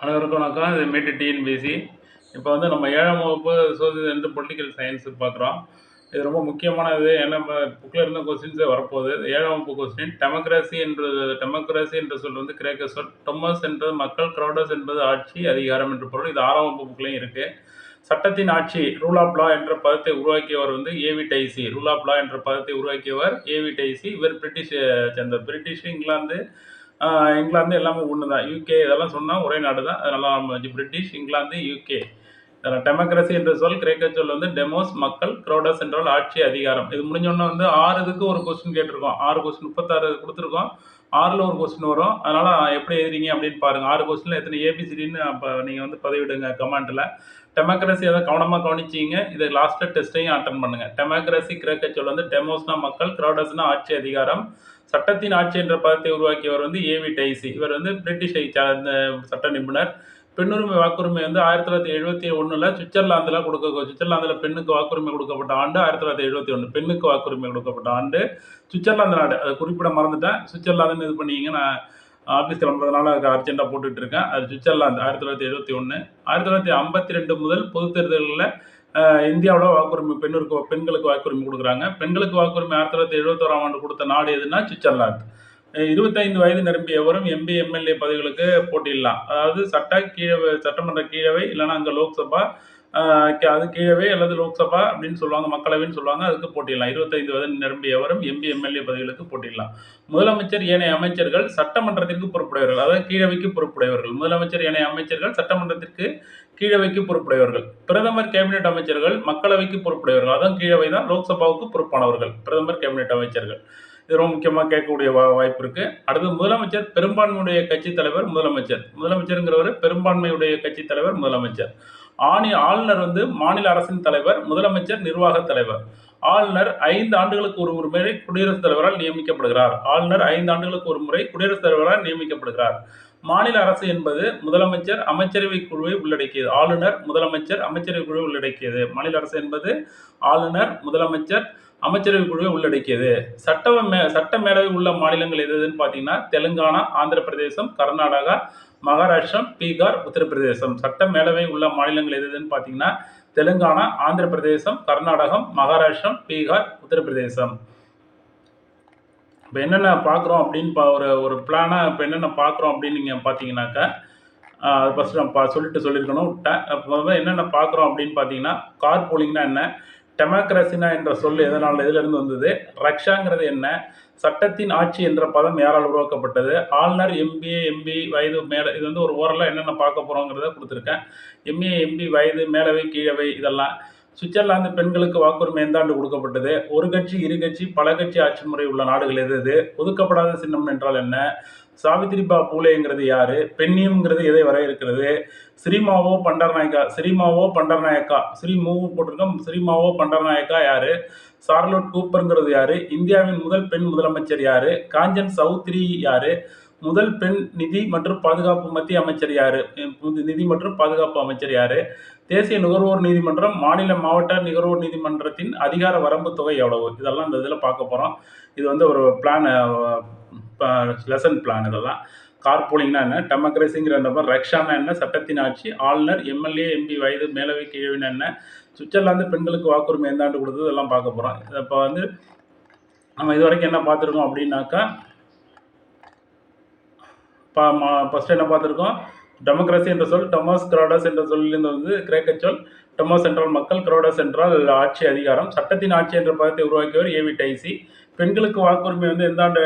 அனைவருக்கும் வணக்கம். இது மீட்டு டிஎன்பிஎஸ்சி. இப்போ வந்து நம்ம 7ஆம் வகுப்பு சோசியல் பொலிட்டிக்கல் சயின்ஸ் பார்க்குறோம். இது ரொம்ப முக்கியமானது. ஏன்னா நம்ம புக்கில் இருந்த கொஸ்டின்ஸே வரப்போகுது. 7ஆம் வகுப்பு கொஸ்டின். டெமோக்ரஸி என்ற சொல் வந்து கிரேக்க சொல். டொமஸ் என்பது மக்கள், கிரௌடஸ் என்பது ஆட்சி, அதிகாரம் என்று பொருள். இது 6ஆம் வகுப்பு புக்லையும் இருக்குது. சட்டத்தின் ஆட்சி, ரூல் ஆஃப் லா என்ற பதத்தை உருவாக்கியவர் வந்து AV dicey. Rule of law என்ற பதத்தை உருவாக்கியவர் ஏவி டைசி. இவர் பிரிட்டிஷ் சேர்ந்தவர். பிரிட்டிஷ், இங்கிலாந்து எல்லாமே ஒன்று தான். யூகே இதெல்லாம் சொன்னால் ஒரே நாடு தான். அதனால நம்ம பிரிட்டிஷ், இங்கிலாந்து, யூகே. டெமோக்ரஸி என்ற சொல் கிரேக்க சொல் வந்து டெமோஸ் மக்கள், கிரௌடஸ் என்றால் ஆட்சி, அதிகாரம். இது முடிஞ்சோன்னா வந்து 6 இதுக்கு ஒரு கொஸ்டின் கேட்டிருக்கோம். 6 கொஸ்டின் 36 கொடுத்துருக்கோம். 6ல் ஒரு கொஸ்டின் வரும். அதனால் எப்படி எழுதுறீங்க அப்படின்னு பாருங்கள். 6 கொஸ்டினில் எத்தனை ஏபிசிடின்னு அப்போ நீங்கள் வந்து பதிவிடுங்க கமெண்ட்டில். டெமோக்ரஸி அதை கவனமாக கவனிச்சிங்க. இதை லாஸ்ட்டில் டெஸ்ட்டையும் அட்டன் பண்ணுங்கள். டெமோக்ரஸி கிரேக்க சொல் வந்து டெமோஸ்னா மக்கள், கிரௌடஸ்னா ஆட்சி, அதிகாரம். சட்டத்தின் ஆட்சி என்ற பதத்தை உருவாக்கியவர் வந்து ஏவி டைசி. இவர் வந்து பிரிட்டிஷை சார்ந்த சட்ட நிபுணர். பெண்ணுரிமை வாக்குரிமை வந்து 1971 சுவிட்சர்லாந்தில் சுவிட்சர்லாந்தில் பெண்ணுக்கு வாக்குரிமை கொடுக்கப்பட்ட ஆண்டு 1971. பெண்ணுக்கு வாக்குரிமை கொடுக்கப்பட்ட ஆண்டு சுவிட்சர்லாந்து நாடு. அதை குறிப்பிட மறந்துட்டேன். சுவிட்சர்லாந்துன்னு இது பண்ணிங்க. நான் ஆஃபீஸ் கிளம்புறதுனால அர்ஜென்ட்டாக போட்டுட்டு இருக்கேன். அது சுவிட்சர்லாந்து 1971. 1952 முதல் பொது தேர்தல்களில் இந்தியாவில் வாக்குரிமை பெண்களுக்கு வாக்குரிமை கொடுக்குறாங்க. பெண்களுக்கு வாக்குரிமை 1971ஆம் ஆண்டு கொடுத்த நாடு எதுனா சுவிட்சர்லாந்து. 25 வயது நிரம்பிய எவரும் எம்பி, எம்எல்ஏ பதவிகளுக்கு போட்டியிடலாம். அதாவது சட்டமன்ற கீழவை இல்லைன்னா அங்கே லோக்சபா, அது கீழவை அல்லது லோக்சபா அப்படின்னு சொல்லுவாங்க, மக்களவைன்னு சொல்லுவாங்க. அதுக்கு போட்டியிடலாம். 25 வயது நிரம்பிய எவரும் எம்பி, எம்எல்ஏ பதவிகளுக்கு போட்டியிடலாம். முதலமைச்சர், ஏனைய அமைச்சர்கள் சட்டமன்றத்திற்கு பொறுப்புடையவர்கள். அதாவது கீழவைக்கு பொறுப்புடையவர்கள். முதலமைச்சர், ஏனைய அமைச்சர்கள் சட்டமன்றத்திற்கு கீழவைக்கு பொறுப்புடையவர்கள். பிரதமர், கேபினெட் அமைச்சர்கள் மக்களவைக்கு பொறுப்புடையவர்கள். அதான் கீழவை தான் லோக்சபாவுக்கு பொறுப்பானவர்கள். பிரதமர், கேபினெட் அமைச்சர்கள். இது ரொம்ப முக்கியமாக கேட்கக்கூடிய வாய்ப்பு இருக்கு. அடுத்து முதலமைச்சர், பெரும்பான்மையுடைய கட்சி தலைவர் முதலமைச்சர். முதலமைச்சருங்கிறவர் பெரும்பான்மையுடைய கட்சி தலைவர் முதலமைச்சர். ஆளுநர் வந்து மாநில அரசின் தலைவர். முதலமைச்சர் நிர்வாக தலைவர். ஆளுநர் 5 ஆண்டுகளுக்கு ஒரு முறை குடியரசுத் தலைவரால் நியமிக்கப்படுகிறார். ஆளுநர் 5 ஆண்டுகளுக்கு ஒரு முறை குடியரசுத் தலைவரால் நியமிக்கப்படுகிறார். மாநில அரசு என்பது முதலமைச்சர், அமைச்சரவை குழுவை உள்ளடக்கியது. ஆளுநர், முதலமைச்சர், அமைச்சரவை குழுவை உள்ளடக்கியது. மாநில அரசு என்பது ஆளுநர், முதலமைச்சர், அமைச்சரவை குழுவை உள்ளடக்கியது. சட்ட மேலவை உள்ள மாநிலங்கள் எதுன்னு பார்த்தீங்கன்னா தெலுங்கானா, ஆந்திர பிரதேசம், கர்நாடகா, மகாராஷ்டிரம், பீகார், உத்தரப்பிரதேசம். சட்ட மேலவை உள்ள மாநிலங்கள் எதுன்னு பார்த்தீங்கன்னா தெலுங்கானா, ஆந்திர பிரதேசம், கர்நாடகம், மகாராஷ்டிரம், பீகார், உத்தரப்பிரதேசம். இப்போ என்னென்ன பார்க்குறோம் அப்படின்னு ஒரு பிளானாக இப்போ என்னென்ன பார்க்குறோம் அப்படின்னு நீங்கள் பார்த்தீங்கன்னாக்கா, அது ஃபஸ்ட்டு நான் சொல்லியிருக்கணும் விட்டேன். அப்போ வந்து என்னென்ன பார்க்குறோம் அப்படின்னு பார்த்தீங்கன்னா, கார் பூலிங்னா என்ன, டெமோக்ரஸினா என்ற சொல் எதிலிருந்து வந்தது, ரக்ஷாங்கிறது என்ன, சட்டத்தின் ஆட்சி என்ற பதம் யாரால் உருவாக்கப்பட்டது, ஆளுநர், எம்பி வயது மேலே, இது வந்து ஒரு ஓரலாக என்னென்ன பார்க்க போகிறோங்கிறத கொடுத்துருக்கேன். எம்பி வயது, மேலவை, கீழவை இதெல்லாம். சுவிட்சர்லாந்து பெண்களுக்கு வாக்குரிமை எந்த ஆண்டு கொடுக்கப்பட்டது, ஒரு கட்சி, இரு கட்சி, பல கட்சி ஆட்சி முறை உள்ள நாடுகள் எது, ஒதுக்கப்படாத சின்னம் என்றால் என்ன, சாவித்ரிபா பூலேங்கிறது யாரு, பெண்ணியம்ங்கிறது எதை வரையறுக்கிறது, ஸ்ரீமாவோ பண்டர்நாயக்கா ஸ்ரீமூவு போட்டிருக்கோம். ஸ்ரீமாவோ பண்டர்நாயக்கா யாரு, சார்லோட் கூப்பருங்கிறது யாரு, இந்தியாவின் முதல் பெண் முதலமைச்சர் யாரு, காஞ்சன் சௌத்ரி யாரு, முதல் பெண் நிதி மற்றும் பாதுகாப்பு மத்திய அமைச்சர் யாரு, நிதி மற்றும் பாதுகாப்பு அமைச்சர் யாரு, தேசிய நுகர்வோர் நீதிமன்றம், மாநில மாவட்ட நுகர்வோர் நீதிமன்றத்தின் அதிகார வரம்பு தொகை எவ்வளவு, இதெல்லாம் இந்த இதில் பார்க்க போகிறோம். இது வந்து ஒரு லெசன் பிளான். இதெல்லாம் கார் பூலிங்னா என்ன, டெமோக்ரஸிங்கிற நம்பர், ரக்ஷானா என்ன, சட்டத்தின் ஆட்சி, ஆளுநர், எம்எல்ஏ, எம்பி வயது, மேலவை, கீழவினா என்ன, சுவிட்சர்லாந்து பெண்களுக்கு வாக்குரிமை எந்த ஆண்டு கொடுத்தது, இதெல்லாம் பார்க்க போகிறோம். இப்போ வந்து நம்ம இது வரைக்கும் என்ன பார்த்துருக்கோம் அப்படின்னாக்கா, ஃபஸ்ட்டு என்ன பார்த்துருக்கோம், டெமோக்ரஸி என்ற சொல் டொமஸ் கிரௌடஸ் என்ற சொல்லிலிருந்து வந்து கிரேக்க சொல். டொமஸ் என்றால் மக்கள், கிரௌடஸ் என்றால் ஆட்சி, அதிகாரம். சட்டத்தின் ஆட்சி என்ற பதத்தை உருவாக்கியவர் ஏவி டைசி. பெண்களுக்கு வாக்குரிமை வந்து எந்த ஆண்டு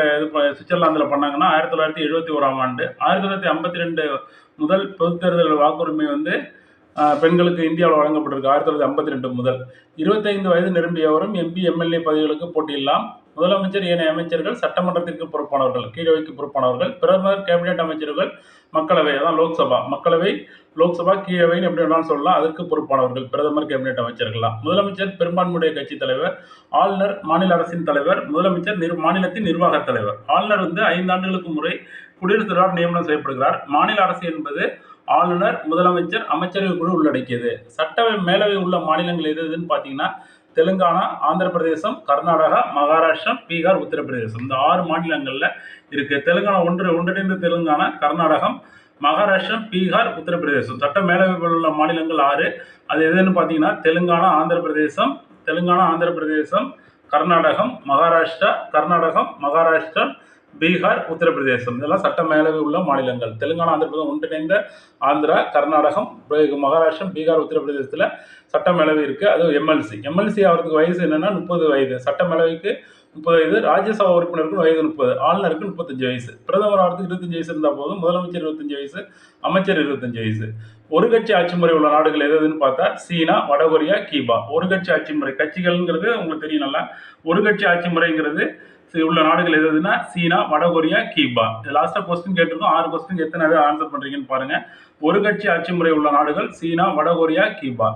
சுவிட்சர்லாந்தில் பண்ணாங்கன்னா 1971ஆம் ஆண்டு. 1952 முதல் பொது தேர்தல் வாக்குரிமை வந்து பெண்களுக்கு இந்தியாவில் வழங்கப்பட்டிருக்கு. 1952 முதல். 25 வயது நிரம்பியவரும் எம்பி, எம்எல்ஏ பதவிகளுக்கு போட்டியிடலாம். முதலமைச்சர், ஏனைய அமைச்சர்கள் சட்டமன்றத்திற்கு பொறுப்பானவர்கள், கீழவைக்கு பொறுப்பானவர்கள். பிரதமர், கேபினெட் அமைச்சர்கள் மக்களவை, அதான் லோக்சபா, கீழவைன்னு எப்படி வேணாலும் சொல்லலாம், அதற்கு பொறுப்பானவர்கள் பிரதமர், கேபினெட் அமைச்சர்கள்லாம். முதலமைச்சர் பெரும்பான்மையுடைய கட்சி தலைவர். ஆளுநர் மாநில அரசின் தலைவர். முதலமைச்சர் மாநிலத்தின் நிர்வாக தலைவர். ஆளுநர் வந்து 5 ஆண்டுகளுக்கு முறை குடியரசுத் தலைவர் நியமனம் செய்யப்படுகிறார். மாநில அரசு என்பது ஆளுநர், முதலமைச்சர், அமைச்சரவை குழு உள்ளடக்கியது. சட்ட மேலவை உள்ள மாநிலங்கள் எதுன்னு பார்த்தீங்கன்னா தெலுங்கானா, ஆந்திர பிரதேசம், கர்நாடகா, மகாராஷ்டிரம், பீகார், உத்தரப்பிரதேசம். இந்த 6 மாநிலங்களில் இருக்கு. தெலுங்கானா ஒன்றிணைந்த தெலுங்கானா, கர்நாடகம், மகாராஷ்டிரம், பீகார், உத்தரப்பிரதேசம். சட்ட மேலவைகள் உள்ள மாநிலங்கள் 6. அது எதுன்னு பார்த்தீங்கன்னா தெலுங்கானா, ஆந்திர பிரதேசம், கர்நாடகம், மகாராஷ்டிரா, பீகார், உத்தரப்பிரதேசம். இதெல்லாம் சட்ட மேலவை உள்ள மாநிலங்கள். தெலுங்கானா, ஆந்திர பிரதேசம் ஒன்றிணைந்த ஆந்திரா, கர்நாடகம், மகாராஷ்டிரம், பீகார், உத்தரப்பிரதேசத்தில் சட்ட மேலவை இருக்குது. அது எம்எல்சி ஆகிறதுக்கு வயசு என்னென்னா 30 வயது. சட்ட மேலவைக்கு 30 வயது, ராஜ்யசபா உறுப்பினருக்கு வயது 30, ஆளுநருக்கு 35 வயசு, பிரதமர் ஆகிறதுக்கு 25 வயசு இருந்தால் போதும், முதலமைச்சர் 25 வயசு, அமைச்சர் 25 வயசு. ஒரு கட்சி ஆட்சி முறை உள்ள நாடுகள் எதுன்னு பார்த்தா சீனா, வடகொரியா, கியூபா. ஒரு கட்சி ஆட்சி முறை, கட்சிகள்ங்கிறது உங்களுக்கு தெரியும் நல்லா. ஒரு கட்சி ஆட்சி முறைங்கிறது உள்ள நாடுகள் எதுனா சீனா, வடகொரியா, கியூபா. லாஸ்டா கொஸ்டின் கேட்டிருக்கோம், 6 கொஸ்டின் எத்தனை ஆன்சர் பண்றீங்கன்னு பாருங்க. ஒரு கட்சி ஆட்சி முறை உள்ள நாடுகள் சீனா, வடகொரியா, கியூபா.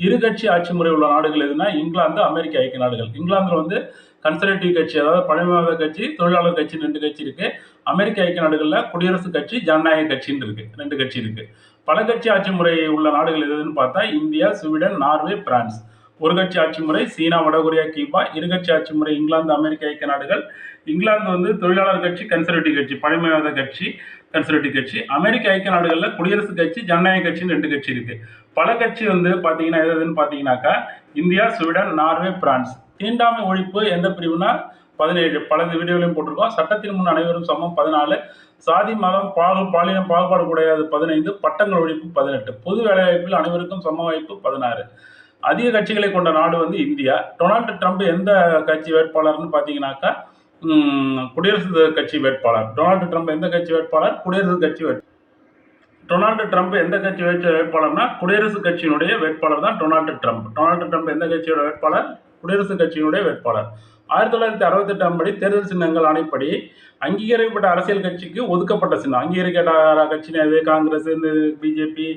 இரு கட்சி ஆட்சி முறை உள்ள நாடுகள் எதுனா இங்கிலாந்து, அமெரிக்க ஐக்கிய நாடுகள். இங்கிலாந்துல கன்சர்வேட்டிவ் கட்சி, அதாவது பழமைவாத கட்சி, தொழிலாளர் கட்சி 2 கட்சி இருக்கு. அமெரிக்க ஐக்கிய நாடுகளில் குடியரசுக் கட்சி, ஜனநாயக கட்சின்னு இருக்கு, 2 கட்சி இருக்கு. பல கட்சி ஆட்சி முறை உள்ள நாடுகள் எதுன்னு பார்த்தா இந்தியா, ஸ்வீடன், நார்வே, பிரான்ஸ். ஒரு கட்சி ஆட்சி முறை சீனா, வடகொரியா, கியூபா. இரு கட்சி ஆட்சி முறை இங்கிலாந்து, அமெரிக்க ஐக்கிய நாடுகள். இங்கிலாந்து தொழிலாளர் கட்சி, கன்சர்வேட்டிவ் கட்சி, பழமைவாத கட்சி, கன்சர்வேட்டிவ் கட்சி. அமெரிக்க ஐக்கிய நாடுகளில் குடியரசுக் கட்சி, ஜனநாயக கட்சின்னு 2 கட்சி இருக்கு. பல கட்சி பார்த்தீங்கன்னா எதுன்னு பார்த்தீங்கன்னாக்கா இந்தியா, ஸ்வீடன், நார்வே, பிரான்ஸ். தீண்டாமை ஒழிப்பு எந்த பிரிவுனா 17. பல வீடியோலையும் போட்டிருக்கோம். சட்டத்தின் முன் அனைவரும் சமம் 14. சாதி, மதம், பாலினம் பாகுபாடு கிடையாது 15. பட்டங்கள் ஒழிப்பு 18. பொது வேலைவாய்ப்பில் அனைவருக்கும் சம வாய்ப்பு 16. அதிக கட்சிகளை கொண்ட நாடு இந்தியா. டொனால்டு ட்ரம்ப் எந்த கட்சி வேட்பாளர்னு பார்த்தீங்கன்னாக்கா குடியரசு கட்சி வேட்பாளர். டொனால்டு ட்ரம்ப் எந்த கட்சி வேட்பாளர்? குடியரசுக் கட்சி வேட்பாளர். டொனால்டு ட்ரம்ப் எந்த கட்சி வேட்பாளர்னா குடியரசுக் கட்சியினுடைய வேட்பாளர் தான் டொனால்டு ட்ரம்ப். டொனால்டு ட்ரம்ப் எந்த கட்சியோட வேட்பாளர்? குடியரசுக் கட்சியினுடைய வேட்பாளர். 1968 படி தேர்தல் சின்னங்கள் ஆணைப்படி அங்கீகரிக்கப்பட்ட அரசியல் கட்சிக்கு ஒதுக்கப்பட்ட சின்னம். அங்கீகரிக்கப்பட்ட கட்சினது காங்கிரஸ், இந்த பிஜேபி,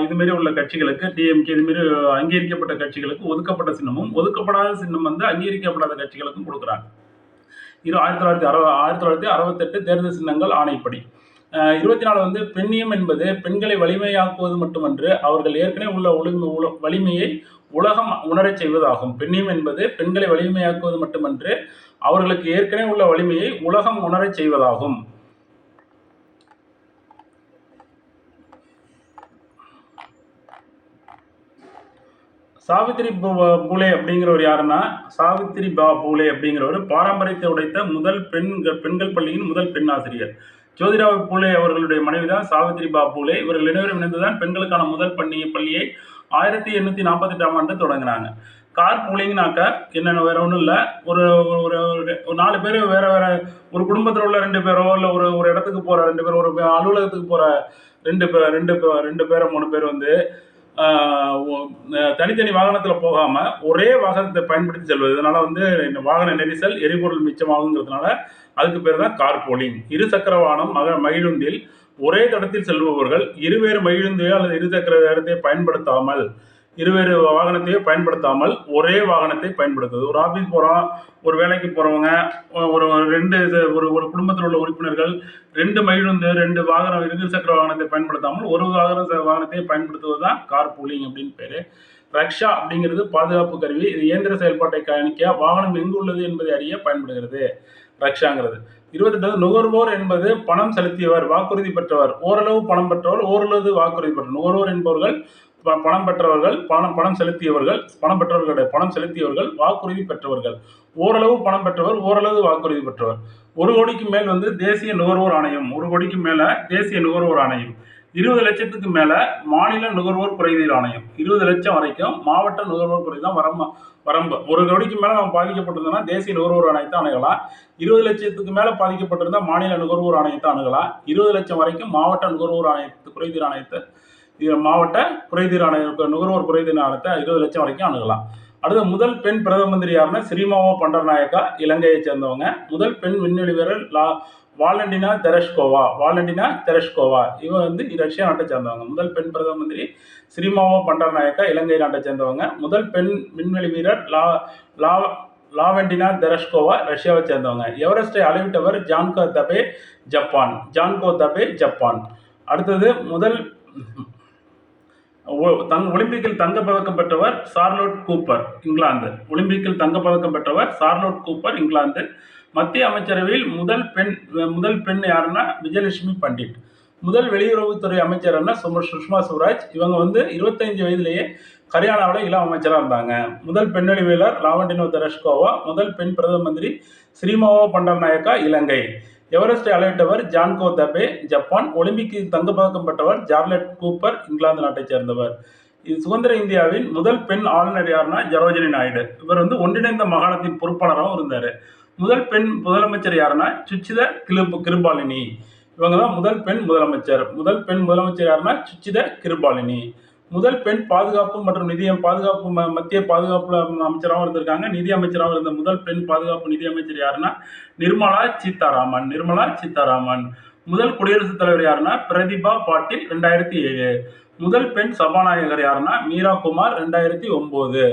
இதுமாரி உள்ள கட்சிகளுக்கு, டிஎம்கே, இதுமாரி அங்கீகரிக்கப்பட்ட கட்சிகளுக்கு ஒதுக்கப்பட்ட சின்னமும், ஒதுக்கப்படாத சின்னம் அங்கீகரிக்கப்படாத கட்சிகளுக்கும் கொடுக்குறாங்க. 1968 தேர்தல் சின்னங்கள் ஆணைப்படி. 24 பெண்ணியம் என்பது பெண்களை வலிமையாக்குவது மட்டுமன்று, அவர்கள் ஏற்கனவே உள்ள வலிமையை உலகம் உணரச் செய்வதாகும். பெண்ணியம் என்பது பெண்களை வலிமையாக்குவது மட்டுமன்று, அவர்களுக்கு ஏற்கனவே உள்ள வலிமையை உலகம் உணரச் செய்வதாகும். சாவித்ரி பூலே அப்படிங்கிறவர் யாருன்னா, சாவித்ரி பூலே அப்படிங்கிறவர் பாரம்பரியத்தை உடைத்த முதல் பெண்கள் பள்ளியின் முதல் பெண் ஆசிரியர். ஜோதிராவ் பூலே அவர்களுடைய மனைவிதான் சாவித்ரி பூலே. இவர்கள் இணைவரும் இணைந்துதான் பெண்களுக்கான முதல் பள்ளியை 1848 ஆண்டு தொடங்கினாங்க. கார் பூலிங்னாக்கா என்னென்ன வேற ஒன்றும் இல்லை, ஒரு 4 பேர் வேற வேற, ஒரு குடும்பத்தில் உள்ள 2 பேரோ, இல்லை ஒரு இடத்துக்கு போகிற 2 பேர், ஒரு அலுவலகத்துக்கு போகிற 2 பேர் 3 பேர் தனித்தனி வாகனத்தில் போகாமல் ஒரே வாகனத்தை பயன்படுத்தி செல்வது. இதனால வாகன நெரிசல், எரிபொருள் மிச்சமாகுங்கிறதுனால அதுக்கு பேர் தான் கார் பூலிங். இருசக்கர வாகனம் மகிழுந்தில் ஒரே தடத்தில் செல்பவர்கள் இருவேறு மகிழுந்தையோ அல்லது இருசக்கர இடத்தை பயன்படுத்தாமல், இருவேறு வாகனத்தையோ பயன்படுத்தாமல் ஒரே வாகனத்தை பயன்படுத்துவது. ஒரு ஆஃபீஸ் போகிறோம், ஒரு வேலைக்கு போகிறவங்க, ஒரு குடும்பத்தில் உள்ள உறுப்பினர்கள் 2 மகிழுந்து 2 வாகனம், இருசக்கர வாகனத்தை பயன்படுத்தாமல் ஒரு வாகனத்தை பயன்படுத்துவது தான் கார் பூலிங் அப்படின்னு பேர். ரக்ஷா அப்படிங்கிறது பாதுகாப்பு கருவி. இது இயந்திர செயல்பாட்டை கணிக்க வாகனம் எங்கு உள்ளது என்பதை அறிய பயன்படுகிறது ரக்ஷாங்கிறது. 28 நுகர்வோர் என்பது பணம் செலுத்தியவர், வாக்குறுதி பெற்றவர். ஓரளவு பணம் பெற்றவர், ஓரளவு வாக்குறுதி பெற்றவர். நுகர்வோர் என்பவர்கள் பணம் பெற்றவர்கள், பணம் செலுத்தியவர்கள், வாக்குறுதி பெற்றவர்கள். ஓரளவு பணம் பெற்றவர், ஓரளவு வாக்குறுதி பெற்றவர். 1 கோடிக்கு மேல் தேசிய நுகர்வோர் ஆணையம். 1 கோடிக்கு மேல தேசிய நுகர்வோர் ஆணையம். 20 லட்சத்துக்கு மேல மாநில நுகர்வோர் குறைதீர் ஆணையம். 20 லட்சம் வரைக்கும் மாவட்ட நுகர்வோர் குறை தான் வரம்பு. 1 கோடிக்கு மேல நம்ம பாதிக்கப்பட்டிருந்தோம்னா தேசிய நுகர்வோர் ஆணையத்தை அணுகலாம். 20 லட்சத்துக்கு மேல பாதிக்கப்பட்டிருந்தா மாநில நுகர்வோர் ஆணையத்தை அணுகலாம். 20 லட்சம் வரைக்கும் மாவட்ட நுகர்வோர் குறைதீர் ஆணையத்தை, மாவட்ட நுகர்வோர் குறைதீர் ஆணையத்தை 20 லட்சம் வரைக்கும் அணுகலாம். அடுத்த முதல் பெண் பிரதம மந்திரி யாருன்னா ஸ்ரீமாவோ பண்டர்நாயக்கா, இலங்கையை சேர்ந்தவங்க. முதல் பெண் விண்வெளி வீரர் வாலண்டினா தெரஷ்கோவா. இவங்க ரஷ்யா நாட்டை சேர்ந்தவங்க. முதல் பெண் பிரதம மந்திரி ஸ்ரீமாவோ பண்டர்நாயக்கா, இலங்கை நாட்டை சேர்ந்தவங்க. முதல் பெண் விண்வெளி வீரர் லாவெண்டினா தெரஷ்கோவா, ரஷ்யாவை சேர்ந்தவங்க. எவரெஸ்டை அளவிட்டவர் ஜான்கோ தபே, ஜப்பான். அடுத்தது முதல் ஒலிம்பிக்கில் தங்கப்பதக்கம் பெற்றவர் சார்லோட் கூப்பர், இங்கிலாந்து. ஒலிம்பிக்கில் தங்கப்பதக்கம் பெற்றவர் சார்லோட் கூப்பர், இங்கிலாந்து. மத்திய அமைச்சரவையில் முதல் பெண் யாருன்னா விஜயலட்சுமி பண்டிட். முதல் வெளியுறவுத்துறை அமைச்சர்னா சுஷ்மா ஸ்வராஜ். இவங்க வந்து 25 வயதிலேயே ஹரியானாவில் இளம் அமைச்சராக இருந்தாங்க. முதல் பெண்வெளி வீரர் லாவண்டினோ தெரஷ்கோவா. முதல் பெண் பிரதம மந்திரி ஸ்ரீமாவோ பண்டர்நாயக்கா, இலங்கை. எவரெஸ்டை அலையிட்டவர் ஜான்கோ தபே, ஜப்பான். ஒலிம்பிக்கில் தங்கப்பதக்கம் பெற்றவர் ஜார்லட் கூப்பர், இங்கிலாந்து நாட்டைச் சேர்ந்தவர். இது சுதந்திர இந்தியாவின் முதல் பெண் ஆளுநர் யாருன்னா சரோஜினி நாயுடு. இவர் வந்து ஒன்றிணைந்த மாகாணத்தின் பொறுப்பாளராகவும் இருந்தார். முதல் பெண் முதலமைச்சர் யாருன்னா சுச்சித கிருபாலினி. இவங்க தான் முதல் பெண் முதலமைச்சர். முதல் பெண் முதலமைச்சர் யாருன்னா சுச்சித கிருபாலினி. முதல் பெண் பாதுகாப்பு மற்றும் மத்திய பாதுகாப்பு அமைச்சராகவும் இருந்திருக்காங்க. நிதி அமைச்சராகவும் இருந்த முதல் பெண் பாதுகாப்பு நிதி அமைச்சர் யாருன்னா நிர்மலா சீதாராமன். முதல் குடியரசுத் தலைவர் யாருன்னா பிரதிபா பாட்டீல், 2007. முதல் பெண் சபாநாயகர் யாருன்னா மீரா குமார், 2009.